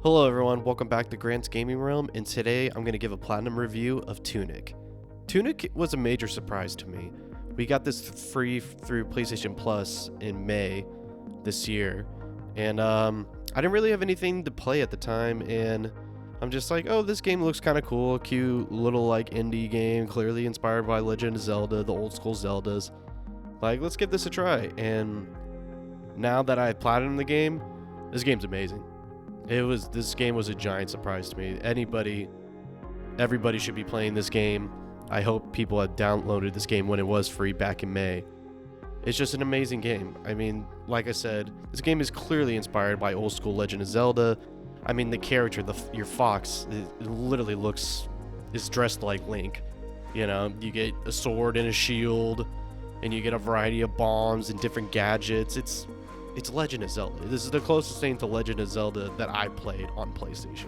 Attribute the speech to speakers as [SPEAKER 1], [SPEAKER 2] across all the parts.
[SPEAKER 1] Hello everyone, welcome back to Grant's Gaming Realm, and today I'm going to give a platinum review of Tunic. Tunic was a major surprise to me. We got this free through PlayStation Plus in May this year, and I didn't really have anything to play at the time, and I'm just like, oh, this game looks kind of cool, cute little like indie game, clearly inspired by Legend of Zelda, the old school Zeldas. Like, let's give this a try, and now that I platinumed the game, this game's amazing. This game was a giant surprise to me. Everybody should be playing this game. I hope people have downloaded this game when it was free back in May. It's just an amazing game. I mean, like I said, this game is clearly inspired by old school Legend of Zelda. I mean, the character, your fox, it literally is dressed like Link. You know, you get a sword and a shield, and you get a variety of bombs and different gadgets. It's Legend of Zelda. This is the closest thing to Legend of Zelda that I played on PlayStation.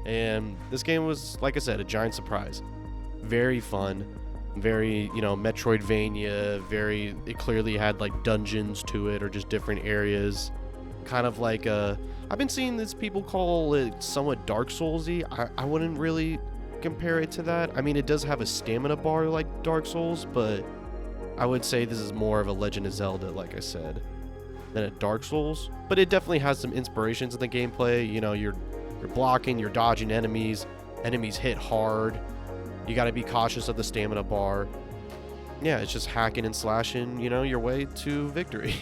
[SPEAKER 1] And this game was, like I said, a giant surprise. Very fun, very, Metroidvania, it clearly had like dungeons to it or just different areas. Kind of like, I've been seeing this people call it somewhat Dark Souls-y. I wouldn't really compare it to that. I mean, it does have a stamina bar like Dark Souls, but I would say this is more of a Legend of Zelda, like I said, than a Dark Souls. But it definitely has some inspirations in the gameplay. You know, you're blocking, you're dodging enemies hit hard, you got to be cautious of the stamina bar. Yeah, it's just hacking and slashing, your way to victory.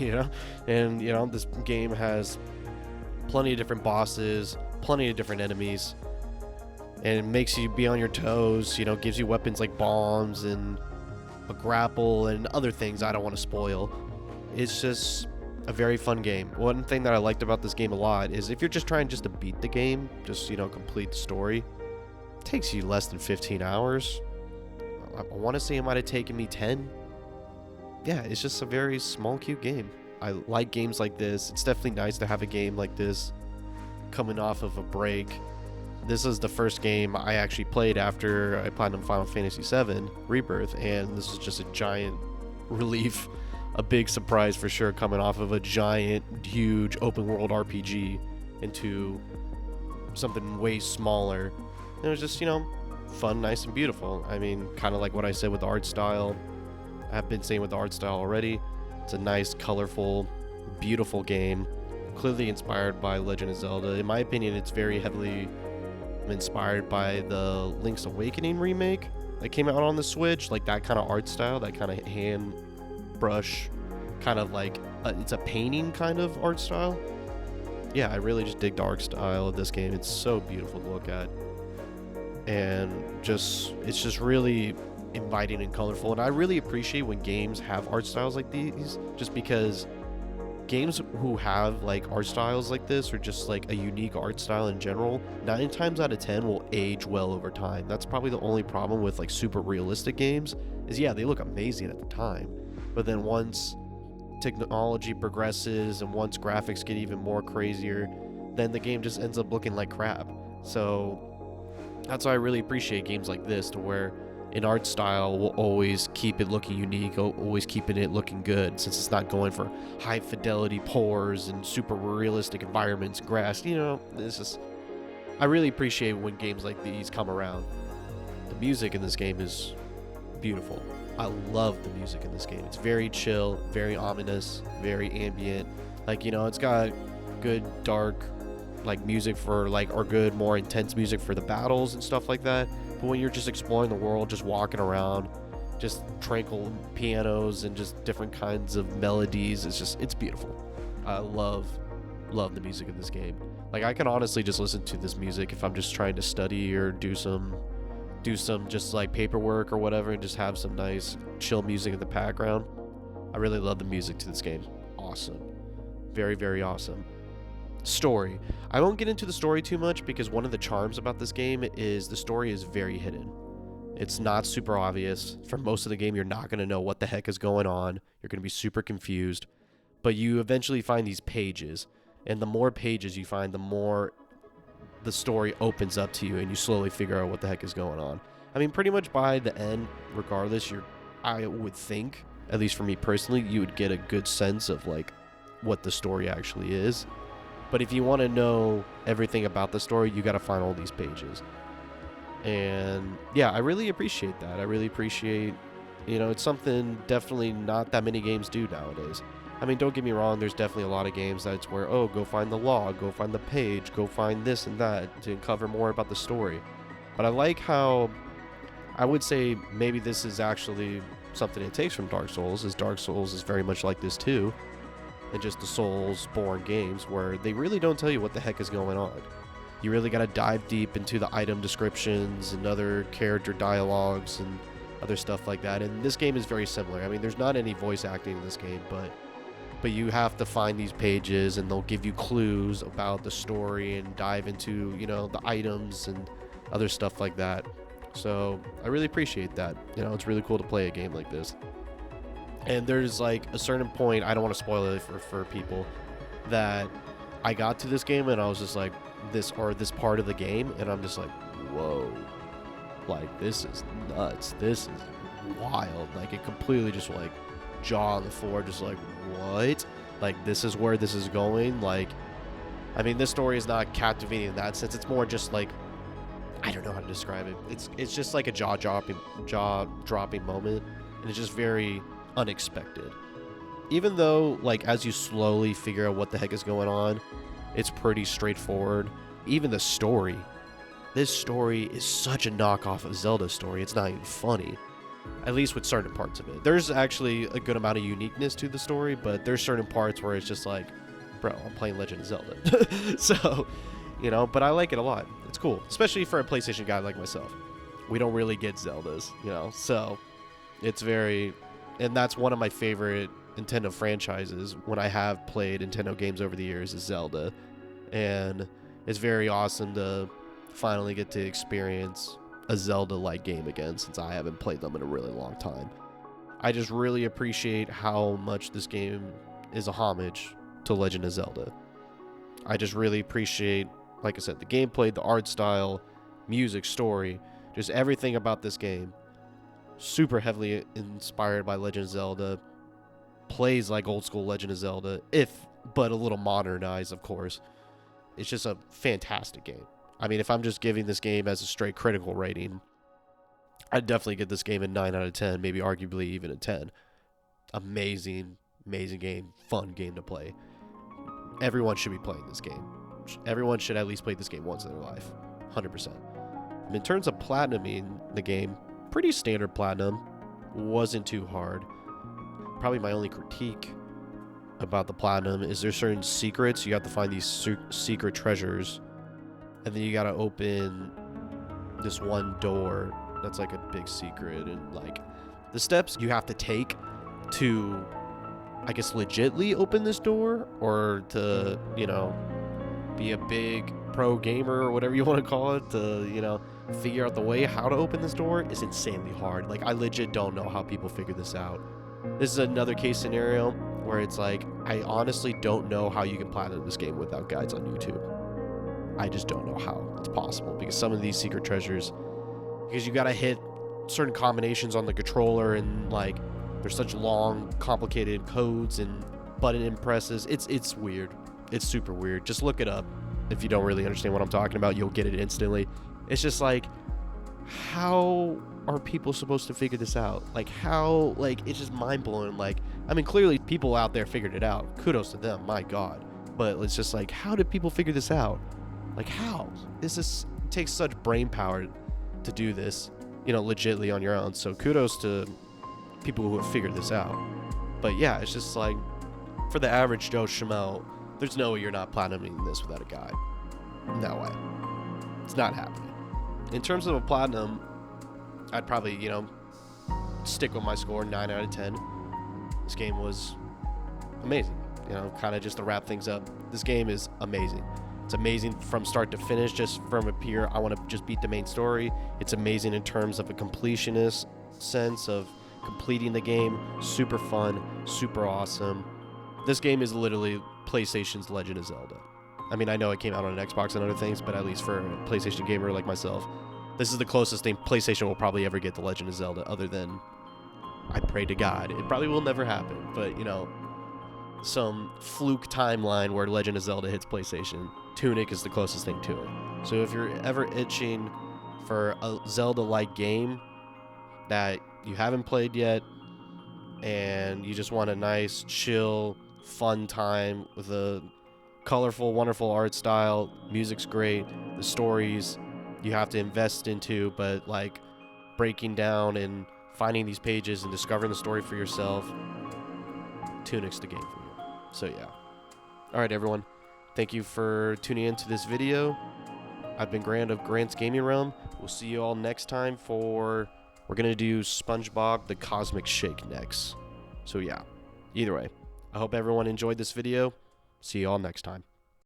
[SPEAKER 1] And this game has plenty of different bosses, plenty of different enemies, and it makes you be on your toes. Gives you weapons like bombs and a grapple and other things I don't want to spoil. It's just a very fun game. One thing that I liked about this game a lot is if you're just trying to beat the game, complete the story, it takes you less than 15 hours. I want to say it might have taken me 10. Yeah, it's just a very small, cute game. I like games like this. It's definitely nice to have a game like this coming off of a break. This is the first game I actually played after I platinumed Final Fantasy VII Rebirth, and this is just a giant relief. A big surprise for sure, coming off of a giant, huge open world RPG into something way smaller. And it was just, fun, nice, and beautiful. I mean, kind of like what I said with the art style. I've been saying with the art style already. It's a nice, colorful, beautiful game. Clearly inspired by Legend of Zelda. In my opinion, it's very heavily inspired by the Link's Awakening remake that came out on the Switch. Like that kind of art style, that kind of hand brush, kind of like it's a painting kind of art style. Yeah, I really just dig the art style of this game. It's so beautiful to look at, and it's just really inviting and colorful. And I really appreciate when games have art styles like these, just because games who have like art styles like this, or just like a unique art style in general, 9 times out of 10 will age well over time. That's probably the only problem with like super realistic games, is yeah, they look amazing at the time, but then once technology progresses and once graphics get even more crazier, then the game just ends up looking like crap. So that's why I really appreciate games like this, to where an art style will always keep it looking unique, always keeping it looking good, since it's not going for high fidelity pours and super realistic environments, grass. It's just, I really appreciate when games like these come around. The music in this game is beautiful. I love the music in this game. It's very chill, very ominous, very ambient. Like, it's got good dark like music for like, or good more intense music for the battles and stuff like that. But when you're just exploring the world, just walking around, just tranquil pianos and just different kinds of melodies, it's beautiful. I love the music in this game. Like, I can honestly just listen to this music if I'm just trying to study or do some just like paperwork or whatever, and just have some nice chill music in the background. I really love the music to this game. Awesome. Very, very awesome. Story. I won't get into the story too much, because one of the charms about this game is the story is very hidden. It's not super obvious. For most of the game, you're not going to know what the heck is going on. You're going to be super confused. But you eventually find these pages, and the more pages you find, the more the story opens up to you, and you slowly figure out what the heck is going on. I mean, pretty much by the end, regardless, I would think, at least for me personally, you would get a good sense of like what the story actually is. But if you want to know everything about the story, you got to find all these pages. And yeah, I really appreciate that. I really appreciate, it's something definitely not that many games do nowadays. I mean, don't get me wrong, there's definitely a lot of games that's where, oh, go find the log, go find the page, go find this and that to uncover more about the story. But I like how, I would say maybe this is actually something it takes from Dark Souls, is Dark Souls is very much like this too, and just the Souls-born games where they really don't tell you what the heck is going on. You really got to dive deep into the item descriptions and other character dialogues and other stuff like that. And this game is very similar. I mean, there's not any voice acting in this game, but you have to find these pages and they'll give you clues about the story and dive into, the items and other stuff like that. So I really appreciate that. It's really cool to play a game like this. And there's like a certain point, I don't want to spoil it for people, that I got to this game and I was just like, this part of the game, and I'm just like, whoa, like this is nuts, this is wild. Like it completely just like jaw on the floor, just like, what? Like this is where this is going. Like, I mean, this story is not captivating in that sense. It's more just like, I don't know how to describe it. It's just like a jaw-dropping moment, and it's just very unexpected. Even though, like, as you slowly figure out what the heck is going on, it's pretty straightforward. Even the story. This story is such a knockoff of Zelda's story, it's not even funny. At least with certain parts of it. There's actually a good amount of uniqueness to the story, but there's certain parts where it's just like, bro, I'm playing Legend of Zelda. So, but I like it a lot. It's cool. Especially for a PlayStation guy like myself. We don't really get Zeldas, so it's very... And that's one of my favorite Nintendo franchises when I have played Nintendo games over the years is Zelda. And it's very awesome to finally get to experience a Zelda-like game again, since I haven't played them in a really long time. I just really appreciate how much this game is a homage to Legend of Zelda. I just really appreciate, like I said, the gameplay, the art style, music, story, just everything about this game. Super heavily inspired by Legend of Zelda. Plays like old school Legend of Zelda, but a little modernized, of course. It's just a fantastic game. I mean, if I'm just giving this game as a straight critical rating, I'd definitely get this game a 9 out of 10, maybe arguably even a 10. Amazing, amazing game, fun game to play. Everyone should be playing this game. Everyone should at least play this game once in their life. 100%. In terms of platinuming the game, pretty standard platinum. Wasn't too hard. Probably my only critique about the platinum is there's certain secrets. You have to find these secret treasures, and then you gotta open this one door that's like a big secret, and like the steps you have to take to, I guess, legitly open this door, or to, be a big pro gamer or whatever you want to call it, to, figure out the way how to open this door is insanely hard. Like, I legit don't know how people figure this out. This is another case scenario where it's like, I honestly don't know how you can platinum this game without guides on YouTube. I just don't know how it's possible, because some of these secret treasures, because you gotta hit certain combinations on the controller, and like there's such long, complicated codes and button impresses. It's weird. It's super weird. Just look it up. If you don't really understand what I'm talking about, you'll get it instantly. It's just like, how are people supposed to figure this out? Like, how, like, it's just mind-blowing. Like, I mean, clearly people out there figured it out. Kudos to them, my God. But it's just like, how did people figure this out? Like, how? It takes such brain power to do this, legitly on your own. So kudos to people who have figured this out. But yeah, it's just like, for the average Joe Schmo, there's no way you're not platinuming this without a guide. No way. It's not happening. In terms of a platinum, I'd probably, stick with my score, 9 out of 10. This game was amazing. Kind of just to wrap things up. This game is amazing. It's amazing from start to finish, just from up here. I want to just beat the main story. It's amazing in terms of a completionist sense of completing the game. Super fun, super awesome. This game is literally PlayStation's Legend of Zelda. I mean, I know it came out on an Xbox and other things, but at least for a PlayStation gamer like myself, this is the closest thing PlayStation will probably ever get to Legend of Zelda, other than, I pray to God, it probably will never happen. But, some fluke timeline where Legend of Zelda hits PlayStation, Tunic is the closest thing to it. So if you're ever itching for a Zelda-like game that you haven't played yet, and you just want a nice, chill, fun time with a colorful, wonderful art style, music's great, the stories you have to invest into, but like breaking down and finding these pages and discovering the story for yourself, Tunic's the game for you. So yeah. Alright everyone, thank you for tuning into this video. I've been Grant of Grant's Gaming Realm. We'll see you all next time for... We're going to do SpongeBob the Cosmic Shake next. So yeah, either way, I hope everyone enjoyed this video. See you all next time.